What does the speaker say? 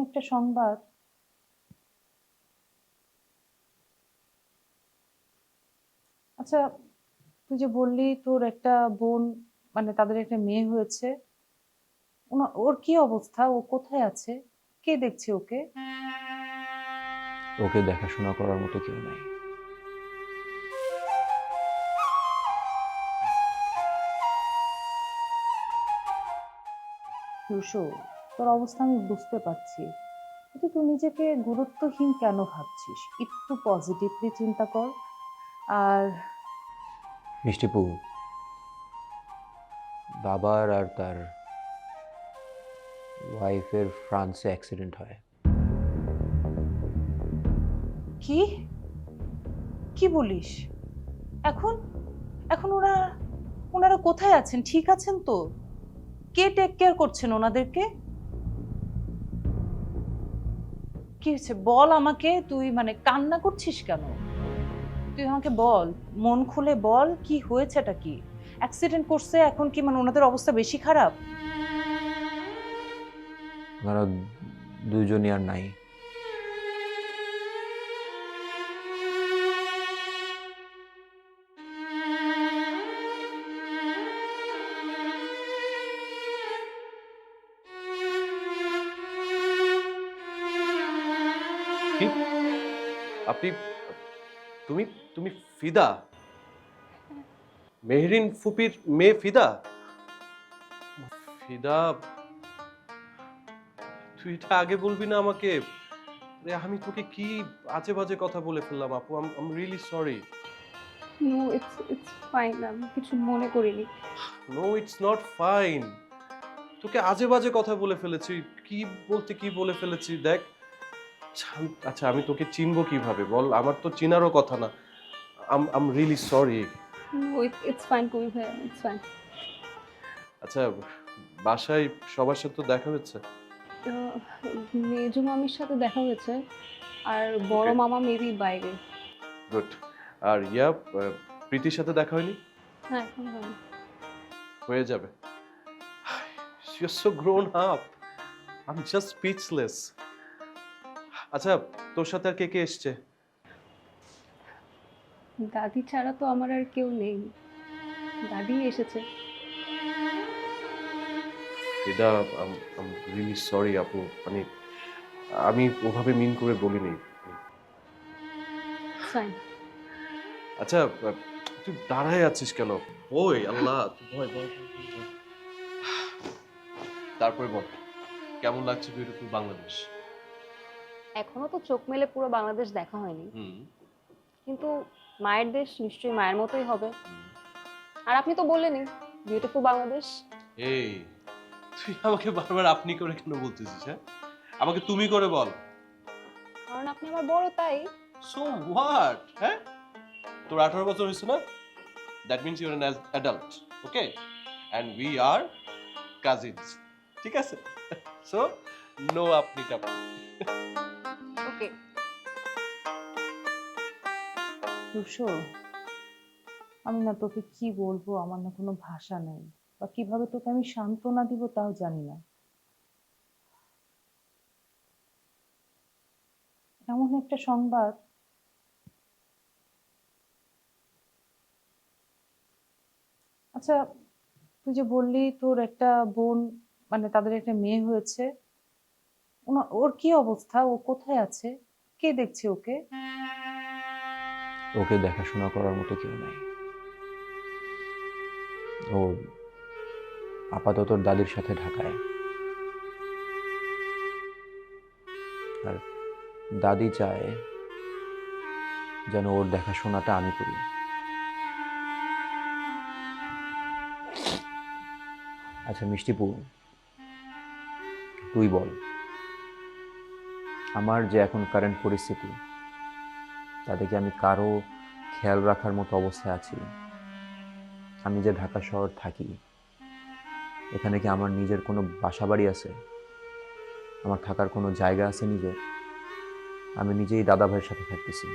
একটা সংবাদ। আচ্ছা, তুই যে বললি তোর একটা বোন, মানে তাদের একটা মেয়ে হয়েছে। ওর কি অবস্থা? ও কোথায় আছে? কে দেখছে ওকে? ওকে দেখাশোনা করার মতো কেউ নাই। রুশো, তোর অবস্থা আমি বুঝতে পারছি, কিন্তু তুই নিজেকে গুরুত্বহীন কেন ভাবছিস? একটু পজিটিভলি চিন্তা কর। আর মিষ্টিপু, বাবার আর তার ওয়াইফের ফ্রান্সে অ্যাক্সিডেন্ট হয়। কি কি বলিস? এখন এখন ওনারা কোথায় আছেন? ঠিক আছেন তো? কে টেক কেয়ার করছেন ওনাদেরকে? কি হয়েছে বল আমাকে। তুই মানে কান্না করছিস কেন? তুই আমাকে বল, মন খুলে বল, কি হয়েছেটা কি? অ্যাক্সিডেন্ট করছে, এখন কি মানে ওনাদের অবস্থা বেশি খারাপ? ওনারা দুইজনই আর নাই। কি? আপনি তুমি তুমি ফিদা, মেহরিন ফুপির মেয়ে ফিদা? ফিদা, তুই এটা আগে বলবি না আমাকে? আরে আমি তোকে কি আজে বাজে কথা বলে ফেললাম আপু, I'm really sorry. No, it's fine, আমি কিছু মনে করিনি। No, it's not fine. তোকে আজে বাজে কথা বলে ফেলেছি। কি বলতে কি বলে ফেলেছি দেখ। আচ্ছা আমি তোকে চিনবো কিভাবে বল? আমার তো চিনারও কথা না। I'm really sorry. No, it's fine Kabir ভাইয়া, ইটস ফাইন। আচ্ছা, বাসায় সবার সাথে তো দেখা হচ্ছে? মেজো মামির সাথে দেখা হয়েছে, আর বড় Okay. মামা মেবি বাইরে। গুড। আর প্রীতির সাথে দেখা হয়নি? হ্যাঁ, এখন হয়নি। হয়ে যাবে। You're so grown up. I'm just speechless. আচ্ছা, তোর সাথে আর কে কে এসছে? দাদি ছাড়া তো আমার আর কেউ নেই, দাদি এসেছে। এটা I'm really sorry আপু, মানে আমি ওভাবে মিন করে বলিনি। ফাইন। আচ্ছা, তুই দাঁড়ায় আছিস কেন? ওই আল্লাহ, তুই ভয় ভয় ভয় ভয় ভয়। তারপরে বল, কেমন লাগছে বিউটিফুল বাংলাদেশ? এখনো তো চোখ মেলে পুরো বাংলাদেশ দেখা হয়নি, হুম। কিন্তু মায়ের দেশ নিশ্চয়ই মায়ের মতোই হবে। আর আপনি তো বললেনই বিউটিফুল বাংলাদেশ। এই, তুই আমাকে বারবার আপনি করে কেন বলতেছিস? হ্যাঁ, আমাকে তুমি করে বল। কারণ আপনি আমার বড়, তাই। So what? হ্যাঁ, তোর 18 বছর হয়েছে না? That means your an adult, okay, and we are cousins, ঠিক আছে? সো নো আপনি টাপা। ওকে। রুশো, আমি না তোকে কি বলবো, আমার না কোনো ভাষা নেই, বা কিভাবে তোকে আমি সান্ত্বনা দিব তাও জানি না। এমন একটা সংবাদ। আচ্ছা, তুই যে বললি তোর একটা বোন, মানে তাদের একটা মেয়ে হয়েছে। ওর কি অবস্থা? ও কোথায় আছে? কে দেখছে ওকে? ওকে দেখাশোনা করার মতো কেউ নাই। ও আপাতত ওর দাদির সাথে ঢাকায়। আর দাদি চায় যেন ওর দেখাশোনাটা আমি করি। আচ্ছা মিষ্টিপু, তুই বল, আমার যে এখন কারেন্ট পরিস্থিতি, তাতে কি আমি কারো খেয়াল রাখার মতো অবস্থায় আছি? আমি যে ঢাকা শহর থাকি, এখানে কি আমার নিজের কোনো বাসা বাড়ি আছে? আমার থাকার কোনো জায়গা আছে নিজের? আমি নিজেই দাদা ভাইয়ের সাথে থাকতেছি।